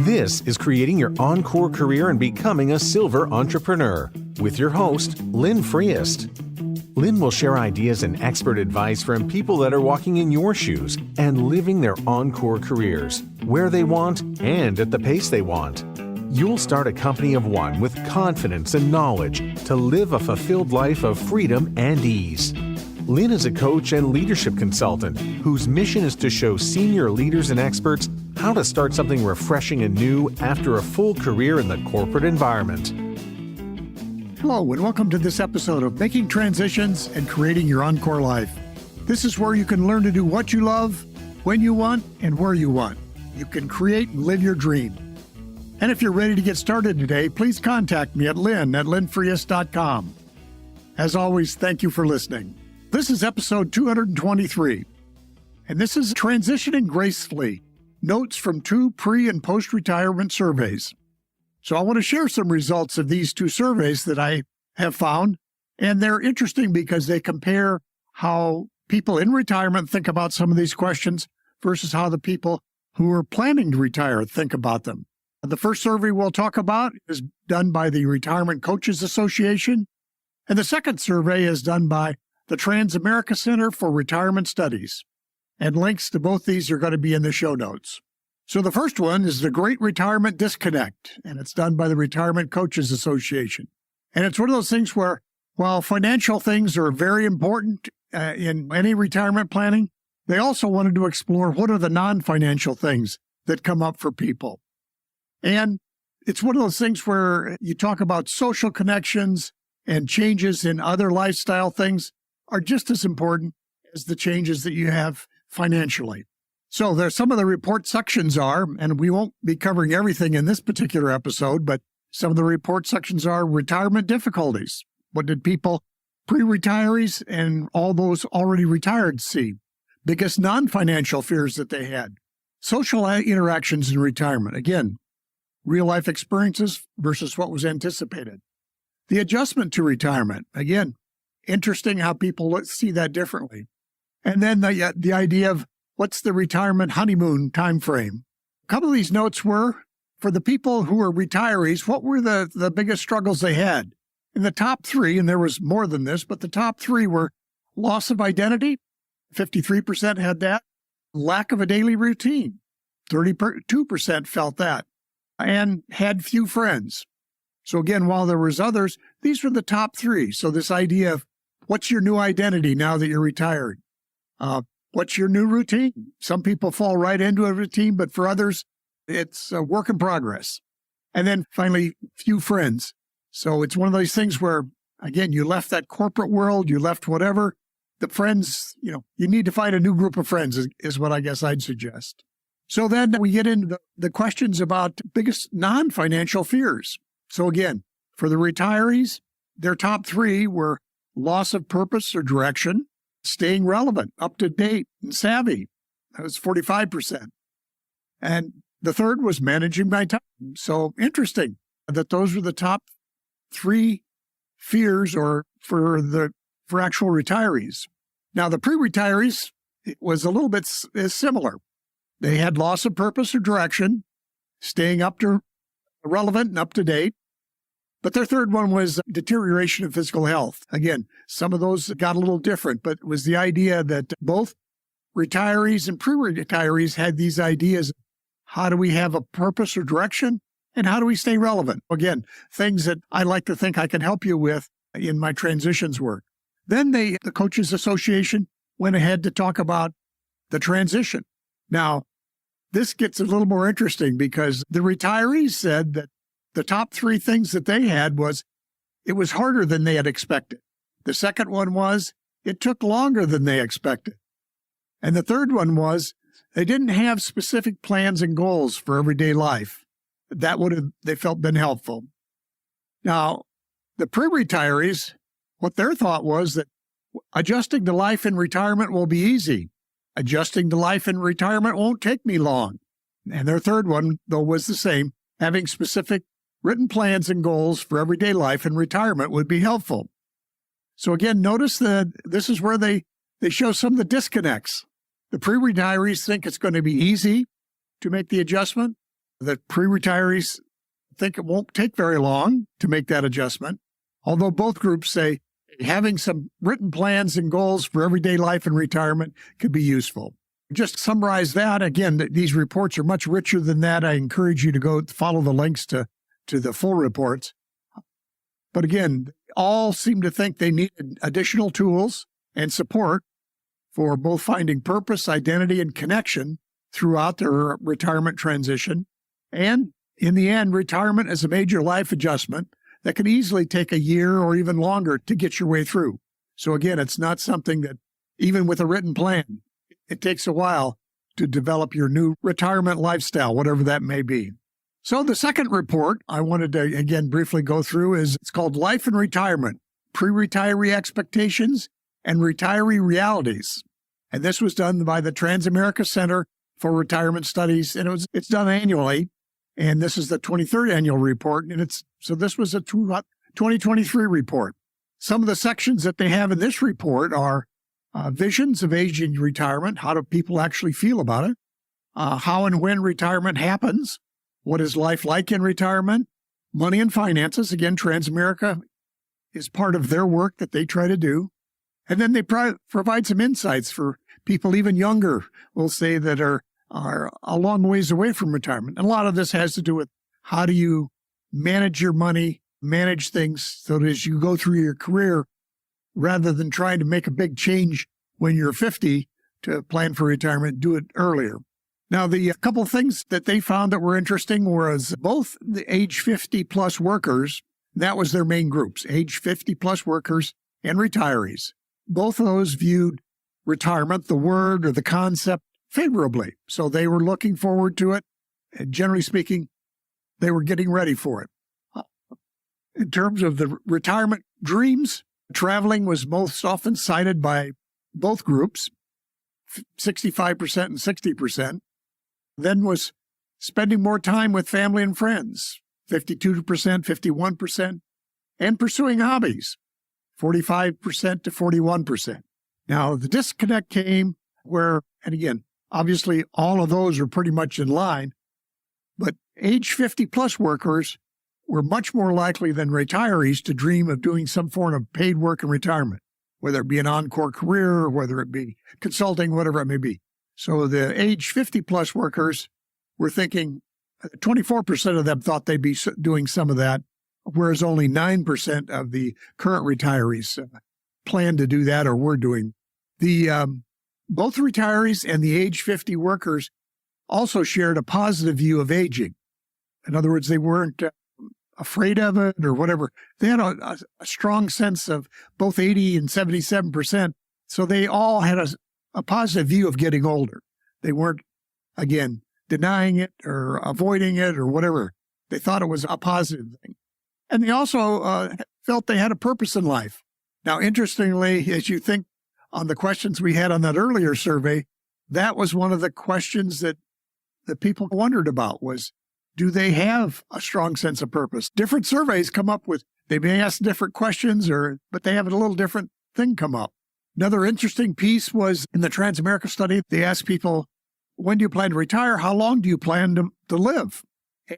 This is Creating Your Encore Career and Becoming a Silver Entrepreneur with your host, Lynn Freest. Lynn will share ideas and expert advice from people that are walking in your shoes and living their encore careers, where they want and at the pace they want. You'll start a company of one with confidence and knowledge to live a fulfilled life of freedom and ease. Lynn is a coach and leadership consultant whose mission is to show senior leaders and experts how to start something refreshing and new after a full career in the corporate environment. Hello, and welcome to this episode of Making Transitions and Creating Your Encore Life. This is where you can learn to do what you love, when you want, and where you want. You can create and live your dream. And if you're ready to get started today, please contact me at lynn@lynnfreest.com. As always, thank you for listening. This is episode 223, and this is Transitioning Gracefully, notes from 2 pre- and post-retirement surveys. So I want to share some results of these 2 surveys that I have found, and they're interesting because they compare how people in retirement think about some of these questions versus how the people who are planning to retire think about them. The first survey we'll talk about is done by the Retirement Coaches Association, and the second survey is done by the Transamerica Center for Retirement Studies. And links to both these are going to be in the show notes. So the first one is the Great Retirement Disconnect, and it's done by the Retirement Coaches Association. And it's one of those things where, while financial things are very important in any retirement planning, they also wanted to explore what are the non-financial things that come up for people. And it's one of those things where you talk about social connections and changes in other lifestyle things are just as important as the changes that you have financially. So there's some of the report sections are, and we won't be covering everything in this particular episode, but some of the report sections are retirement difficulties. What did people, pre-retirees and all those already retired see? Biggest non-financial fears that they had. Social interactions in retirement. Again, real life experiences versus what was anticipated. The adjustment to retirement. Again, interesting how people see that differently. And then the idea of what's the retirement honeymoon time frame. A couple of these notes were, for the people who were retirees, what were the biggest struggles they had? In the top 3, and there was more than this, but the top 3 were loss of identity, 53% had that, lack of a daily routine, 32% felt that, and had few friends. So again, while there was others, these were the top 3. So this idea of what's your new identity now that you're retired? What's your new routine? Some people fall right into a routine, but for others, it's a work in progress. And then finally, few friends. So it's one of those things where, again, you left that corporate world, you left whatever. The friends, you need to find a new group of friends is what I guess I'd suggest. So then we get into the questions about biggest non-financial fears. So again, for the retirees, their top 3 were loss of purpose or direction, staying relevant, up to date, and savvy. That was 45%. And the third was managing my time. So interesting that those were the top 3 fears or for actual retirees. Now, the pre-retirees, it was a little bit similar. They had loss of purpose or direction, staying up to relevant and up to date. But their third one was deterioration of physical health. Again, some of those got a little different, but it was the idea that both retirees and pre-retirees had these ideas. How do we have a purpose or direction? And how do we stay relevant? Again, things that I like to think I can help you with in my transitions work. Then the Coaches Association went ahead to talk about the transition. Now, this gets a little more interesting because the retirees said that the top 3 things that they had was it was harder than they had expected. The second one was it took longer than they expected. And the third one was they didn't have specific plans and goals for everyday life. That would have, they felt, been helpful. Now, the pre-retirees, what their thought was that adjusting to life in retirement will be easy. Adjusting to life in retirement won't take me long. And their third one, though, was the same. Having specific written plans and goals for everyday life in retirement would be helpful. So again, notice that this is where they show some of the disconnects. The pre-retirees think it's going to be easy to make the adjustment. The pre-retirees think it won't take very long to make that adjustment, although both groups say having some written plans and goals for everyday life and retirement could be useful. Just to summarize that, again, these reports are much richer than that. I encourage you to go follow the links to the full reports. But again, all seem to think they needed additional tools and support for both finding purpose, identity, and connection throughout their retirement transition. And in the end, retirement is a major life adjustment that can easily take a year or even longer to get your way through. So again, it's not something that, even with a written plan, it takes a while to develop your new retirement lifestyle, whatever that may be. So the second report I wanted to, again, briefly go through it's called Life and Retirement, Pre-Retiree Expectations and Retiree Realities. And this was done by the Transamerica Center for Retirement Studies, and it's done annually. And this is the 23rd annual report, and so this was a 2023 report. Some of the sections that they have in this report are visions of aging retirement. How do people actually feel about it? How and when retirement happens? What is life like in retirement? Money and finances. Again, Transamerica is part of their work that they try to do. And then they provide some insights for people even younger, we'll say, that are a long ways away from retirement. And a lot of this has to do with how do you manage your money, manage things so that as you go through your career, rather than trying to make a big change when you're 50 to plan for retirement, do it earlier. Now, the couple of things that they found that were interesting was both the age 50 plus workers, that was their main groups, age 50 plus workers and retirees. Both of those viewed retirement, the word or the concept, favorably. So they were looking forward to it. And generally speaking, they were getting ready for it. In terms of the retirement dreams, traveling was most often cited by both groups, 65% and 60%. Then was spending more time with family and friends, 52%, 51%, and pursuing hobbies, 45% to 41%. Now, the disconnect came where, and again, obviously all of those are pretty much in line, but age 50 plus workers were much more likely than retirees to dream of doing some form of paid work in retirement, whether it be an encore career or whether it be consulting, whatever it may be. So the age 50 plus workers were thinking, 24% of them thought they'd be doing some of that, whereas only 9% of the current retirees planned to do that or were doing. Both retirees and the age 50 workers also shared a positive view of aging. In other words, they weren't afraid of it or whatever. They had a strong sense of both 80 and 77%. So they all had a positive view of getting older. They weren't, again, denying it or avoiding it or whatever. They thought it was a positive thing. And they also felt they had a purpose in life. Now, interestingly, as you think on the questions we had on that earlier survey, that was one of the questions that people wondered about was, do they have a strong sense of purpose? Different surveys come up with, they may ask different questions, but they have a little different thing come up. Another interesting piece was in the Transamerica study, they asked people, when do you plan to retire? How long do you plan to live?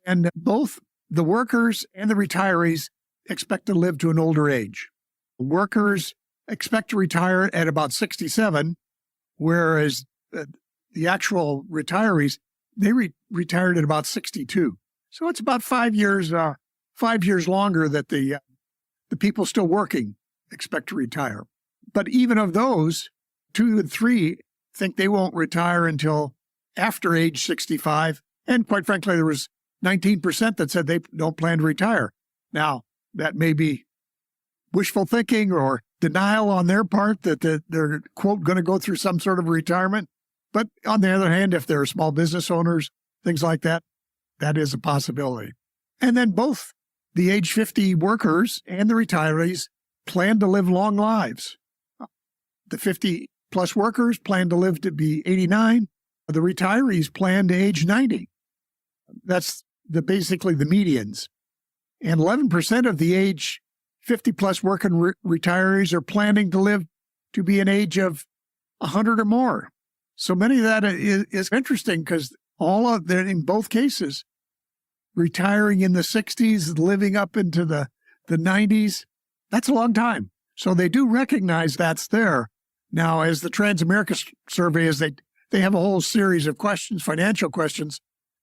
And both the workers and the retirees expect to live to an older age. Workers expect to retire at about 67, whereas the actual retirees, they retired at about 62. So it's about 5 years longer that the people still working expect to retire. But even of those, 2 and 3 think they won't retire until after age 65. And quite frankly, there was 19% that said they don't plan to retire. Now, that may be wishful thinking or denial on their part that they're, quote, going to go through some sort of retirement. But on the other hand, if they're small business owners, things like that, that is a possibility. And then both the age 50 workers and the retirees plan to live long lives. The 50 plus workers plan to live to be 89. The retirees plan to age 90. That's basically the medians. And 11% of the age 50 plus working retirees are planning to live to be an age of 100 or more. So many of that is interesting because all of that, in both cases, retiring in the 60s, living up into the 90s, that's a long time. So they do recognize that's there. Now, as the Transamerica survey is, they have a whole series of questions, financial questions.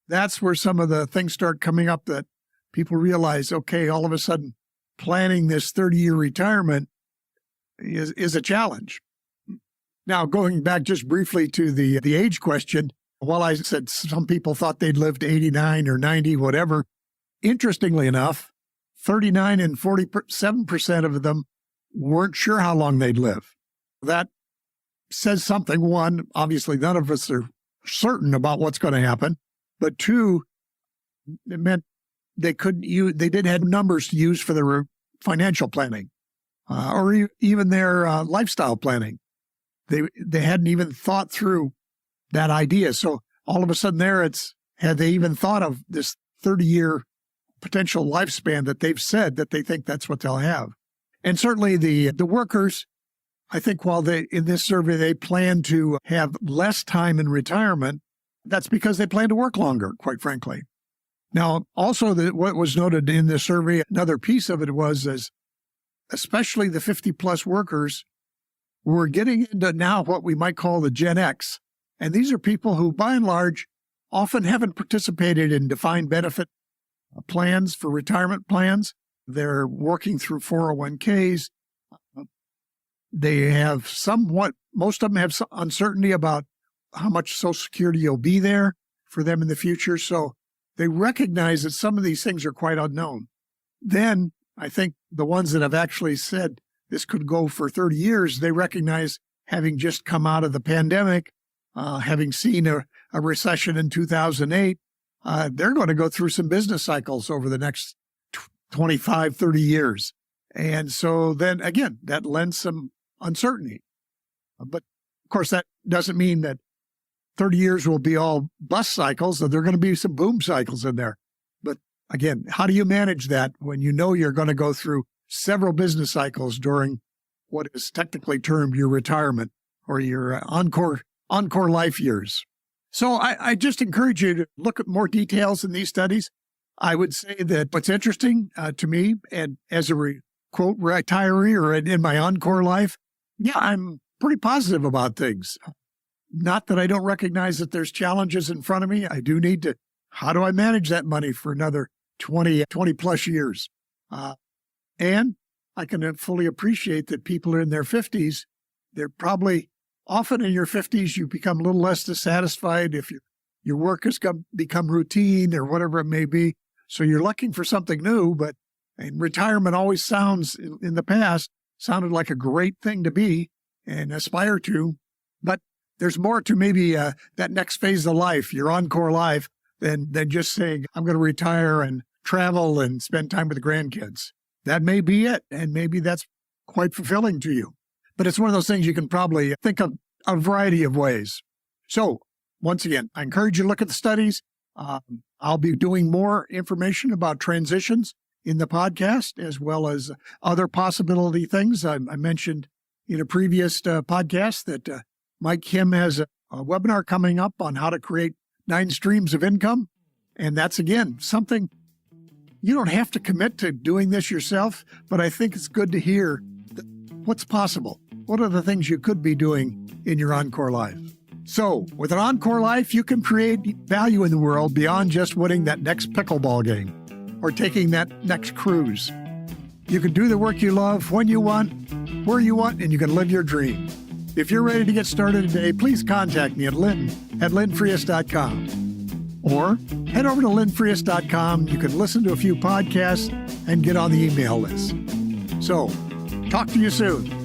That's where some of the things start coming up that people realize, okay, all of a sudden, planning this 30-year retirement is a challenge. Now, going back just briefly to the age question, while I said some people thought they'd lived 89 or 90, whatever, interestingly enough, 39 and 47% of them weren't sure how long they'd live. That says something. One, obviously, none of us are certain about what's going to happen. But two, it meant they didn't have numbers to use for their financial planning or even their lifestyle planning. They hadn't even thought through that idea. So all of a sudden had they even thought of this 30-year potential lifespan that they've said that they think that's what they'll have. And certainly the workers, I think while in this survey, they plan to have less time in retirement, that's because they plan to work longer, quite frankly. Now, also what was noted in this survey, another piece of it was especially the 50-plus workers were getting into now what we might call the Gen X. And these are people who, by and large, often haven't participated in defined benefit plans for retirement plans. They're working through 401ks. They have most of them have some uncertainty about how much Social Security will be there for them in the future. So they recognize that some of these things are quite unknown. Then I think the ones that have actually said this could go for 30 years, they recognize, having just come out of the pandemic, having seen a recession in 2008, they're going to go through some business cycles over the next 25, 30 years. And so then again, that lends some uncertainty. But of course, that doesn't mean that 30 years will be all bust cycles. So there are going to be some boom cycles in there. But again, how do you manage that when you know you're going to go through several business cycles during what is technically termed your retirement or your encore life years? So I just encourage you to look at more details in these studies. I would say that what's interesting to me, and as a quote retiree or in my encore life, yeah, I'm pretty positive about things. Not that I don't recognize that there's challenges in front of me. I do need to, how do I manage that money for another 20 plus years? And I can fully appreciate that people are in their 50s. They're probably often in your 50s, you become a little less dissatisfied if your work has become routine or whatever it may be. So you're looking for something new, and retirement always in the past, sounded like a great thing to be and aspire to. But there's more to maybe that next phase of life, your encore life, than just saying, I'm going to retire and travel and spend time with the grandkids. That may be it, and maybe that's quite fulfilling to you. But it's one of those things you can probably think of a variety of ways. So once again, I encourage you to look at the studies. I'll be doing more information about transitions in the podcast, as well as other possibility things. I mentioned in a previous podcast that Mike Kim has a webinar coming up on how to create 9 streams of income. And that's, again, something you don't have to commit to doing this yourself, but I think it's good to hear what's possible. What are the things you could be doing in your encore life? So with an encore life, you can create value in the world beyond just winning that next pickleball game or taking that next cruise. You can do the work you love when you want, where you want, and you can live your dream. If you're ready to get started today, please contact me at lynn@lynnfrias.com. Or head over to lynnfrias.com. You can listen to a few podcasts and get on the email list. So, talk to you soon.